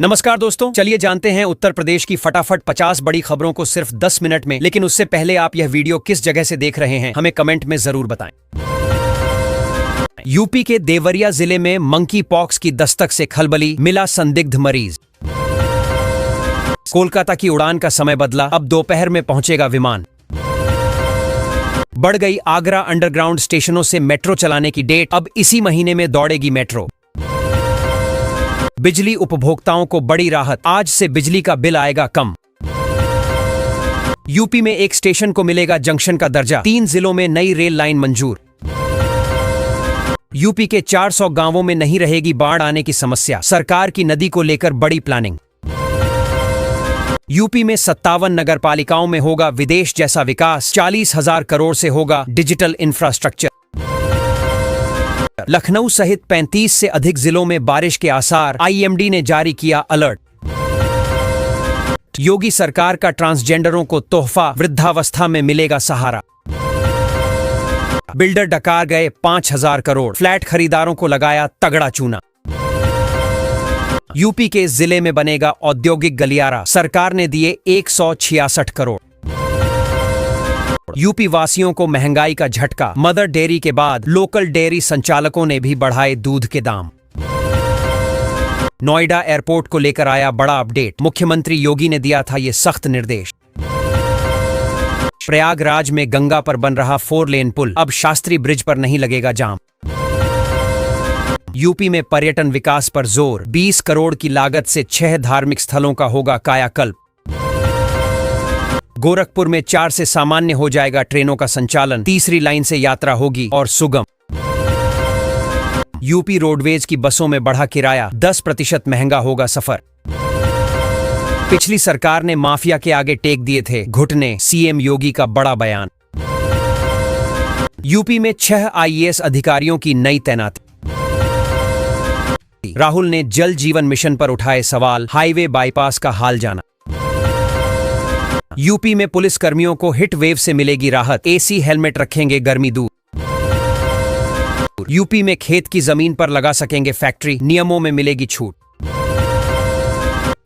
नमस्कार दोस्तों, चलिए जानते हैं उत्तर प्रदेश की फटाफट 50 बड़ी खबरों को सिर्फ 10 मिनट में। लेकिन उससे पहले आप यह वीडियो किस जगह से देख रहे हैं हमें कमेंट में जरूर बताएं। यूपी के देवरिया जिले में मंकी पॉक्स की दस्तक से खलबली, मिला संदिग्ध मरीज। कोलकाता की उड़ान का समय बदला, अब दोपहर में पहुंचेगा विमान। बढ़ गई आगरा अंडरग्राउंड स्टेशनों से मेट्रो चलाने की डेट, अब इसी महीने में दौड़ेगी मेट्रो। बिजली उपभोक्ताओं को बड़ी राहत, आज से बिजली का बिल आएगा कम। यूपी में एक स्टेशन को मिलेगा जंक्शन का दर्जा, 3 जिलों में नई रेल लाइन मंजूर। यूपी के 400 गांवों में नहीं रहेगी बाढ़ आने की समस्या, सरकार की नदी को लेकर बड़ी प्लानिंग। यूपी में 57 नगरपालिकाओं में होगा विदेश जैसा विकास, 40,000 करोड़ से होगा डिजिटल इंफ्रास्ट्रक्चर। लखनऊ सहित 35 से अधिक जिलों में बारिश के आसार, आईएमडी ने जारी किया अलर्ट। योगी सरकार का ट्रांसजेंडरों को तोहफा, वृद्धावस्था में मिलेगा सहारा। बिल्डर डकार गए 5,000 करोड़, फ्लैट खरीदारों को लगाया तगड़ा चूना। यूपी के इस जिले में बनेगा औद्योगिक गलियारा, सरकार ने दिए 166 करोड़। यूपी वासियों को महंगाई का झटका, मदर डेयरी के बाद लोकल डेयरी संचालकों ने भी बढ़ाए दूध के दाम। नोएडा एयरपोर्ट को लेकर आया बड़ा अपडेट, मुख्यमंत्री योगी ने दिया था ये सख्त निर्देश। प्रयागराज में गंगा पर बन रहा 4 लेन पुल, अब शास्त्री ब्रिज पर नहीं लगेगा जाम। यूपी में पर्यटन विकास पर जोर, 20 करोड़ की लागत से 6 धार्मिक स्थलों का होगा कायाकल्प। गोरखपुर में 4 से सामान्य हो जाएगा ट्रेनों का संचालन, तीसरी लाइन से यात्रा होगी और सुगम। यूपी रोडवेज की बसों में बढ़ा किराया, 10% महंगा होगा सफर। पिछली सरकार ने माफिया के आगे टेक दिए थे घुटने, सीएम योगी का बड़ा बयान। यूपी में 6 आईएएस अधिकारियों की नई तैनाती। राहुल ने जल जीवन मिशन पर उठाए सवाल, हाईवे बाईपास का हाल जाना। यूपी में पुलिस कर्मियों को हिट वेव से मिलेगी राहत, एसी हेलमेट रखेंगे गर्मी दूर। यूपी में खेत की जमीन पर लगा सकेंगे फैक्ट्री, नियमों में मिलेगी छूट।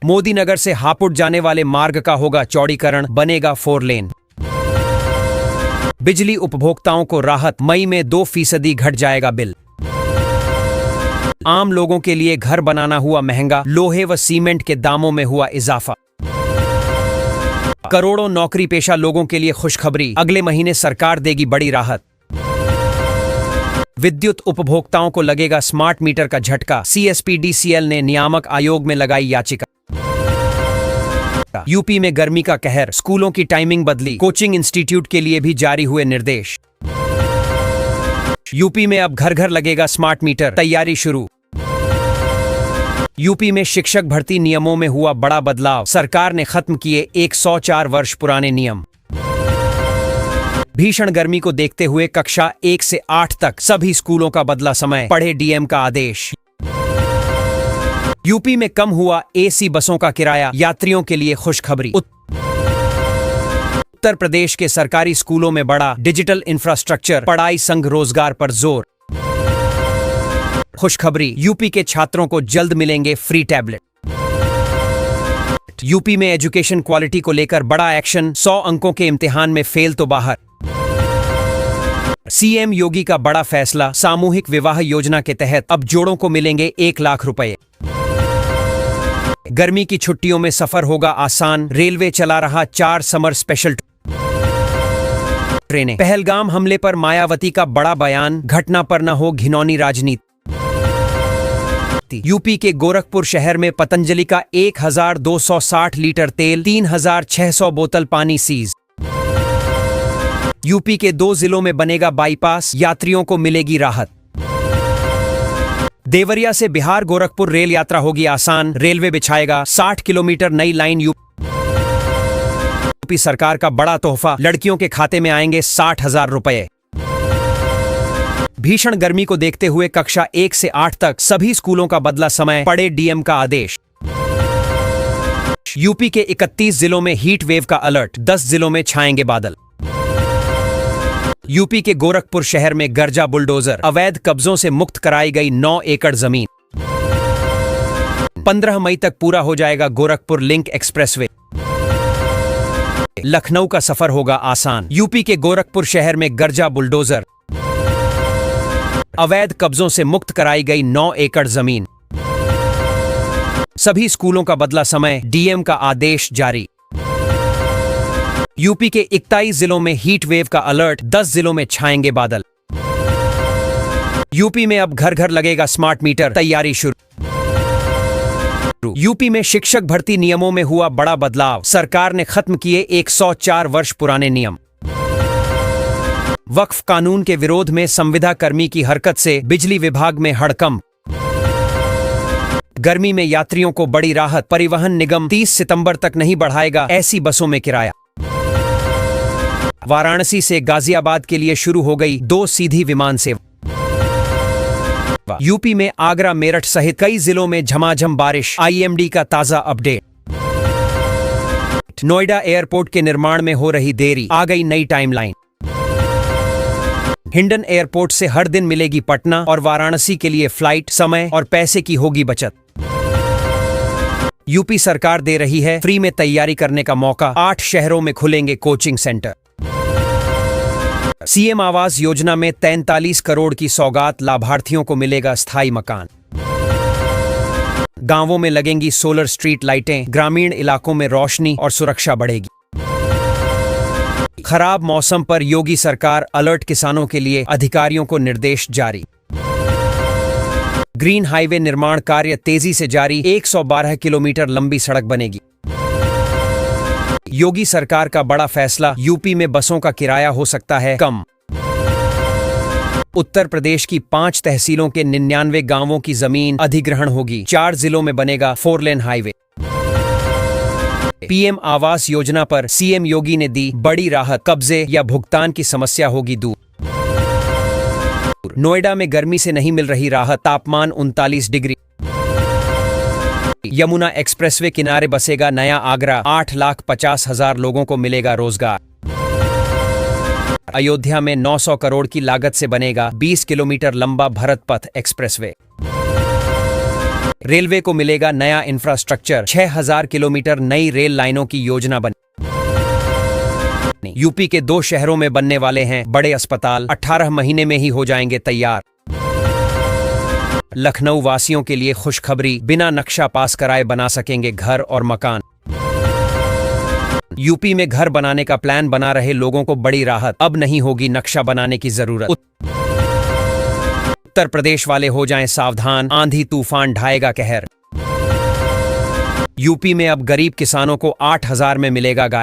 मोदी नगर से हापुड़ जाने वाले मार्ग का होगा चौड़ीकरण, बनेगा 4 लेन। बिजली उपभोक्ताओं को राहत, मई में 2% घट जाएगा बिल। आम लोगों के लिए घर बनाना हुआ महंगा, लोहे व सीमेंट के दामों में हुआ इजाफा। करोड़ों नौकरी पेशा लोगों के लिए खुशखबरी, अगले महीने सरकार देगी बड़ी राहत। विद्युत उपभोक्ताओं को लगेगा स्मार्ट मीटर का झटका, सीएसपीडीसीएल ने नियामक आयोग में लगाई याचिका। यूपी में गर्मी का कहर, स्कूलों की टाइमिंग बदली, कोचिंग इंस्टीट्यूट के लिए भी जारी हुए निर्देश। यूपी में अब घर घर लगेगा स्मार्ट मीटर, तैयारी शुरू। यूपी में शिक्षक भर्ती नियमों में हुआ बड़ा बदलाव, सरकार ने खत्म किए 104 वर्ष पुराने नियम। भीषण गर्मी को देखते हुए कक्षा 1 से 8 तक सभी स्कूलों का बदला समय, पढ़े डीएम का आदेश। यूपी में कम हुआ एसी बसों का किराया, यात्रियों के लिए खुशखबरी। उत्तर प्रदेश के सरकारी स्कूलों में बढ़ा डिजिटल इंफ्रास्ट्रक्चर, पढ़ाई संग रोजगार पर जोर। खुशखबरी, यूपी के छात्रों को जल्द मिलेंगे फ्री टैबलेट। यूपी में एजुकेशन क्वालिटी को लेकर बड़ा एक्शन, 100 अंकों के इम्तिहान में फेल तो बाहर। सीएम योगी का बड़ा फैसला, सामूहिक विवाह योजना के तहत अब जोड़ों को मिलेंगे 1 लाख रुपए। गर्मी की छुट्टियों में सफर होगा आसान, रेलवे चला रहा 4 समर स्पेशल ट्रेनें। पहलगाम हमले पर मायावती का बड़ा बयान, घटना पर न हो घिनौनी राजनीति। यूपी के गोरखपुर शहर में पतंजलि का 1260 लीटर तेल, 3600 बोतल पानी सीज। यूपी के 2 जिलों में बनेगा बाईपास, यात्रियों को मिलेगी राहत। देवरिया से बिहार गोरखपुर रेल यात्रा होगी आसान, रेलवे बिछाएगा 60 किलोमीटर नई लाइन। यूपी सरकार का बड़ा तोहफा, लड़कियों के खाते में आएंगे 60,000 रुपए। भीषण गर्मी को देखते हुए कक्षा 1 से 8 तक सभी स्कूलों का बदला समय, पढ़े डीएम का आदेश। यूपी के 31 जिलों में हीट वेव का अलर्ट, 10 जिलों में छाएंगे बादल। यूपी के गोरखपुर शहर में गरजा बुलडोजर, अवैध कब्जों से मुक्त कराई गई 9 एकड़ जमीन। 15 मई तक पूरा हो जाएगा गोरखपुर लिंक एक्सप्रेसवे। लखनऊ का सफर होगा आसान। यूपी के गोरखपुर शहर में गरजा बुलडोजर। अवैध कब्जों से मुक्त कराई गई 9 एकड़ जमीन। सभी स्कूलों का बदला समय, डीएम का आदेश जारी। यूपी के 21 जिलों में हीट वेव का अलर्ट, 10 जिलों में छाएंगे बादल। यूपी में अब घर घर लगेगा स्मार्ट मीटर, तैयारी शुरू। यूपी में शिक्षक भर्ती नियमों में हुआ बड़ा बदलाव, सरकार ने खत्म किए 104 वर्ष पुराने नियम। वक्फ कानून के विरोध में संविदा कर्मी की हरकत से बिजली विभाग में हड़कंप। गर्मी में यात्रियों को बड़ी राहत, परिवहन निगम 30 सितंबर तक नहीं बढ़ाएगा ऐसी बसों में किराया। वाराणसी से गाजियाबाद के लिए शुरू हो गई 2 सीधी विमान सेवा। यूपी में आगरा, मेरठ सहित कई जिलों में झमाझम बारिश, आईएमडी का ताजा अपडेट। नोएडा एयरपोर्ट के निर्माण में हो रही देरी, आ गई नई टाइमलाइन। हिंडन एयरपोर्ट से हर दिन मिलेगी पटना और वाराणसी के लिए फ्लाइट, समय और पैसे की होगी बचत। यूपी सरकार दे रही है फ्री में तैयारी करने का मौका, 8 शहरों में खुलेंगे coaching centre. CM Awas Yojana में 43 करोड़ की सौगात, लाभार्थियों को मिलेगा स्थायी मकान। गांवों में लगेंगी सोलर स्ट्रीट लाइटें, ग्रामीण इलाकों में रोशनी और सुरक्षा बढ़ेगी। खराब मौसम पर योगी सरकार अलर्ट, किसानों के लिए अधिकारियों को निर्देश जारी। ग्रीन हाईवे निर्माण कार्य तेजी से जारी, 112 किलोमीटर लंबी सड़क बनेगी। योगी सरकार का बड़ा फैसला, यूपी में बसों का किराया हो सकता है कम। उत्तर प्रदेश की 5 तहसीलों के 99 गांवों की जमीन अधिग्रहण होगी, 4 जिलों में बनेगा 4 lane highway. PM Awas Yojana पर सीएम योगी ने दी बड़ी राहत, कब्जे या भुगतान की समस्या होगी दूर। नोएडा में गर्मी से नहीं मिल रही राहत, तापमान 39 डिग्री। यमुना एक्सप्रेसवे किनारे बसेगा नया आगरा, 8,50,000 लोगों को मिलेगा रोजगार। अयोध्या में 900 करोड़ की लागत से बनेगा 20 किलोमीटर लंबा भरत पथ एक्सप्रेसवे। रेलवे को मिलेगा नया इंफ्रास्ट्रक्चर, 6,000 किलोमीटर नई रेल लाइनों की योजना बनी। यूपी के 2 शहरों में बनने वाले हैं बड़े अस्पताल, 18 महीने में ही हो जाएंगे तैयार। लखनऊ वासियों के लिए खुशखबरी, बिना नक्शा पास कराए बना सकेंगे घर और मकान। यूपी में घर बनाने का प्लान बना रहे लोगों को बड़ी राहत, अब नहीं होगी नक्शा बनाने की जरूरत। उत्तर प्रदेश वाले हो जाएं सावधान, आंधी तूफान ढाएगा कहर। यूपी में अब गरीब किसानों को 8,000 में मिलेगा गाय।